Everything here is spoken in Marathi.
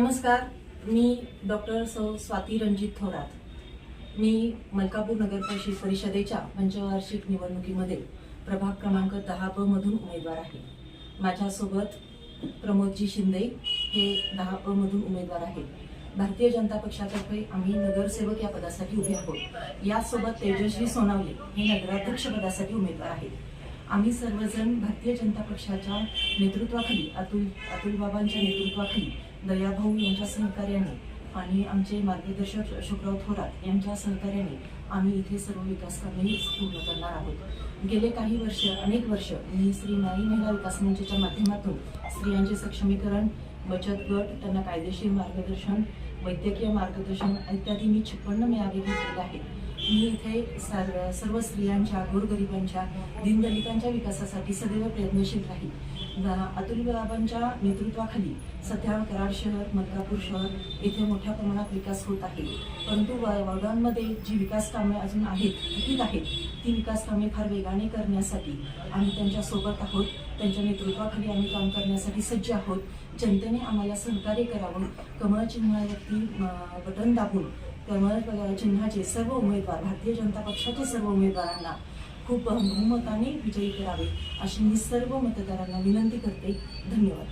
नमस्कार, मी डॉक्टर सौ स्वाती रणजित थोरात। मी मलकापूर नगर परिषदेच्या पंचवार्षिक निवडणुकीमध्ये प्रभाग क्रमांक 10 मधून उमेदवार आहे। माझ्यासोबत प्रमोदजी शिंदे हे 10 मधून उमेदवार आहेत। भारतीय जनता पक्षातर्फे आम्ही नगरसेवक या पदासाठी उभे आहोत। यासोबत तेजश्री सोनावले हे नगराध्यक्ष पदासाठी उमेदवार आहेत। आम्ही सर्वजण भारतीय जनता पक्षाच्या नेतृत्वाखाली अतुल बाबांच्या नेतृत्वाखाली दयाभाऊ यांच्या सहकार्याने आणि आमचे मार्गदर्शक अशोकराव थोरात यांच्या सहकार्याने आम्ही इथे सर्व विकास कामे पूर्ण करणार आहोत। गेले काही वर्ष अनेक वर्ष मी श्री नारी महिला विकास मंचाच्या माध्यमातून स्त्रियांचे सक्षमीकरण, बचत गट, त्यांना कायदेशीर मार्गदर्शन, वैद्यकीय मार्गदर्शन इत्यादी मी 56 मेळावे घेतलेले आहेत। मी इथे सर्व स्त्रियांच्या, गोरगरिबांच्या, दीनदलितांच्या विकासासाठी सदैव प्रयत्नशील राहील। अतुल बाबांच्या नेतृत्वाखाली सध्या कराड शहर, मलकापूर शहर येथे मोठ्या प्रमाणात विकास होत आहे। परंतु वॉर्डांमध्ये जी विकास कामे अजून आहेत ती विकास कामे फार वेगाने करण्यासाठी आम्ही त्यांच्या सोबत आहोत। त्यांच्या नेतृत्वाखाली आम्ही काम करण्यासाठी सज्ज आहोत। जनतेने आम्हाला सहकार्य करावं। कमळ चिन्हावरती बटन दाबून कमळ चिन्हाचे सर्व उमेदवार, भारतीय जनता पक्षाचे सर्व उमेदवारांना खूप बहुमताने विजयी करावे अशी मी सर्व मतदारांना विनंती करते। धन्यवाद।